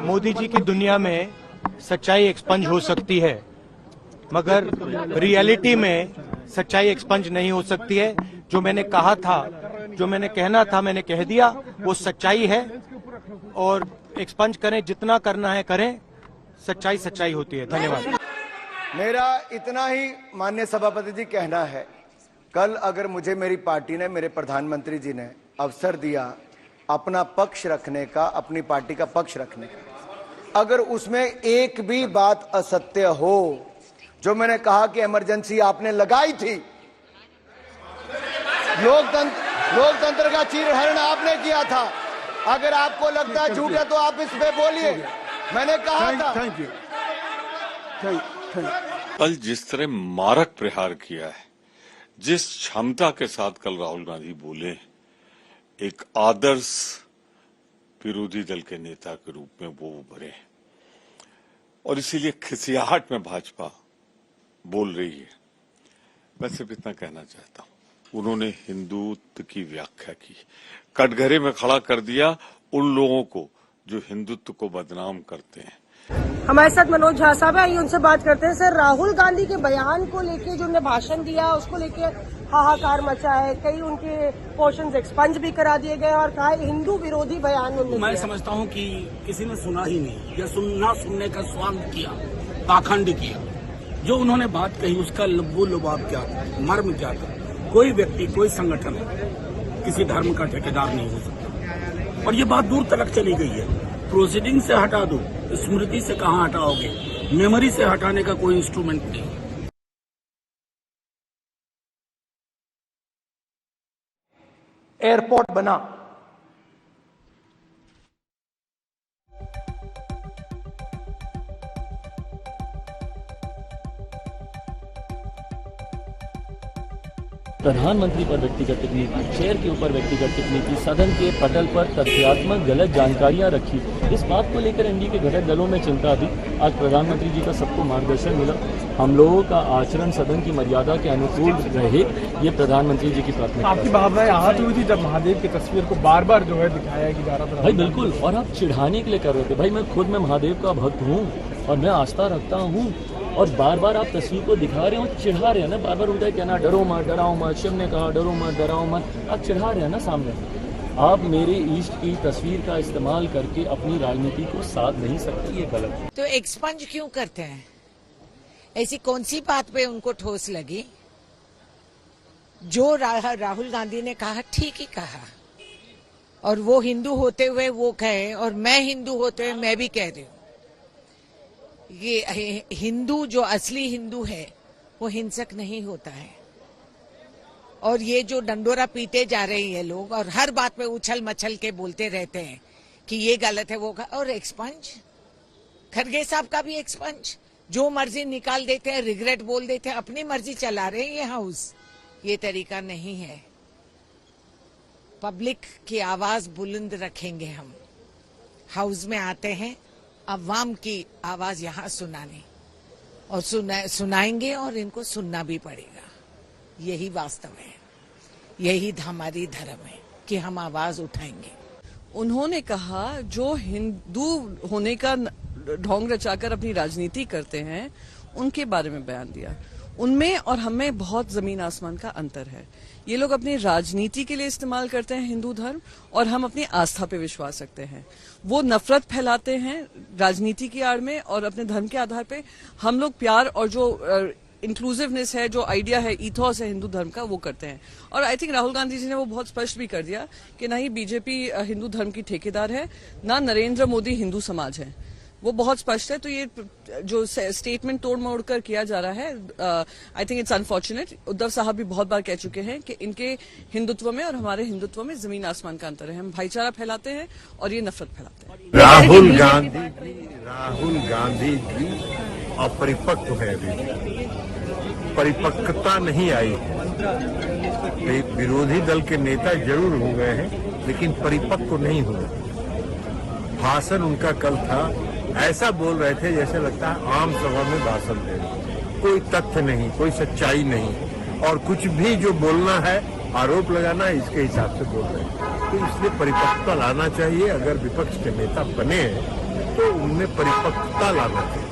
मोदी जी की दुनिया में सच्चाई एक्सपंज हो सकती है, मगर रियलिटी में सच्चाई एक्सपंज नहीं हो सकती है। जो मैंने कहा था, जो मैंने कहना था, मैंने कह दिया, वो सच्चाई है। और एक्सपंज करें, जितना करना है करें, सच्चाई सच्चाई होती है। धन्यवाद। मेरा इतना ही माननीय सभापति जी कहना है, कल अगर मुझे मेरी पार्टी ने, मेरे प्रधानमंत्री जी ने अवसर दिया अपना पक्ष रखने का, अपनी पार्टी का पक्ष रखने का, अगर उसमें एक भी बात असत्य हो, जो मैंने कहा कि इमरजेंसी आपने लगाई थी, लोकतंत्र का चीरहरण आपने किया था, अगर आपको लगता है झूठ है तो आप इस पे बोलिए। मैंने कहा था। Thank you. कल जिस तरह मारक प्रहार किया है, जिस क्षमता के साथ कल राहुल गांधी बोले, एक आदर्श विरोधी दल के नेता के रूप में वो उभरे, और इसीलिए खिसियाहट में भाजपा बोल रही है। मैं सिर्फ इतना कहना चाहता हूं, उन्होंने हिंदुत्व की व्याख्या की, कटघरे में खड़ा कर दिया उन लोगों को जो हिंदुत्व को बदनाम करते हैं। हमारे साथ मनोज झा साहब है, आइए उनसे बात करते हैं। सर, राहुल गांधी के बयान को लेके जो उन्होंने भाषण दिया, उसको लेके हाहाकार मचा है, कई उनके पोर्शंस एक्सपंज भी करा दिए गए और कहा हिंदू विरोधी बयान उन्होंने। मैं समझता हूं कि किसी ने सुना ही नहीं, या सुनने का स्वांग किया, पाखंड किया। जो उन्होंने बात कही उसका लब्बो लुबाब क्या था, मर्म क्या था। कोई व्यक्ति, कोई संगठन किसी धर्म का ठेकेदार नहीं हो सकता, और ये बात दूर तक चली गई है। प्रोसीडिंग से हटा दो, स्मृति से कहां हटाओगे, मेमोरी से हटाने का कोई इंस्ट्रूमेंट नहीं। एयरपोर्ट बना, प्रधानमंत्री पर व्यक्तिगत टिप्पणी, शेयर के ऊपर व्यक्तिगत टिप्पणी, सदन के पटल पर तथ्यात्मक गलत जानकारियां रखी। इस बात को लेकर एनडीए के घटक दलों में चिंता थी। आज प्रधानमंत्री जी का सबको मार्गदर्शन मिला। हम लोगों का आचरण सदन की मर्यादा के अनुकूल रहे, ये प्रधानमंत्री जी की प्राथमिकता। आपकी भावनाएं आहत हुई थी जब महादेव की तस्वीर को बार बार जो है दिखाया कि जा रहा था? भाई बिल्कुल, और आप चिढ़ाने के लिए कर रहे थे। भाई मैं खुद में महादेव का भक्त हूँ और मैं आस्था रखता हूँ, और बार बार आप तस्वीर को दिखा रहे हो, चिढ़ा रहे हैं ना। बार बार उनका कहना डरो मत, डराओ मत, शिव ने कहा डरो मत, डराओ मत, आप चिढ़ा रहे हैं ना सामने। आप मेरे इष्ट की तस्वीर का इस्तेमाल करके अपनी राजनीति को साध नहीं सकते, ये गलत है। तो एक्सपंज क्यों करते हैं? ऐसी कौन सी बात पे उनको ठोस लगी? जो राहुल गांधी ने कहा ठीक ही कहा, और वो हिंदू होते हुए वो कहे, और मैं हिंदू होते हुए मैं भी कह रही हूँ। ये हिंदू जो असली हिंदू है वो हिंसक नहीं होता है, और ये जो डंडोरा पीटे जा रहे हैं लोग, और हर बात पे उछल मछल के बोलते रहते हैं कि ये गलत है वो और एक्सपंज, खरगे साहब का भी एक्सपंज, जो मर्जी निकाल देते हैं, रिग्रेट बोल देते हैं, अपनी मर्जी चला रहे हैं ये हाउस। ये तरीका नहीं है। पब्लिक की आवाज बुलंद रखेंगे हम। हाउस में आते हैं अवाम की आवाज यहाँ सुनाने, और सुनाएंगे, और इनको सुनना भी पड़ेगा। यही वास्तव है, यही हमारी धर्म है कि हम आवाज उठाएंगे। उन्होंने कहा जो हिंदू होने का ढोंग रचाकर अपनी राजनीति करते हैं उनके बारे में बयान दिया। उनमें और हमें बहुत जमीन आसमान का अंतर है। ये लोग अपनी राजनीति के लिए इस्तेमाल करते हैं हिंदू धर्म, और हम अपनी आस्था पे विश्वास रखते हैं। वो नफरत फैलाते हैं राजनीति की आड़ में, और अपने धर्म के आधार पे हम लोग प्यार और जो इंक्लूसिवनेस है, जो आइडिया है, ईथोस है हिंदू धर्म का, वो करते हैं। और आई थिंक राहुल गांधी जी ने वो बहुत स्पष्ट भी कर दिया कि ना ही बीजेपी हिंदू धर्म की ठेकेदार है, ना नरेंद्र मोदी हिंदू समाज है। वो बहुत स्पष्ट है। तो ये जो स्टेटमेंट तोड़ मोड़ कर किया जा रहा है, I think it's unfortunate. Uddhav साहब भी बहुत बार कह चुके हैं कि इनके हिंदुत्व में और हमारे हिंदुत्व में जमीन आसमान का अंतर है। हम भाईचारा फैलाते हैं और ये नफरत फैलाते हैं। राहुल गांधी जी अपरिपक्व है, अभी परिपक्वता नहीं आई है। विरोधी दल के नेता जरूर हो गए हैं, लेकिन परिपक्व नहीं हुए। भाषण उनका कल था, ऐसा बोल रहे थे जैसे लगता है आम सभा में भाषण दे रहे। कोई तथ्य नहीं, कोई सच्चाई नहीं, और कुछ भी जो बोलना है, आरोप लगाना है, इसके हिसाब से बोल रहे हैं। तो इसलिए परिपक्वता लाना चाहिए। अगर विपक्ष के नेता बने हैं तो उनमें परिपक्वता लाना चाहिए।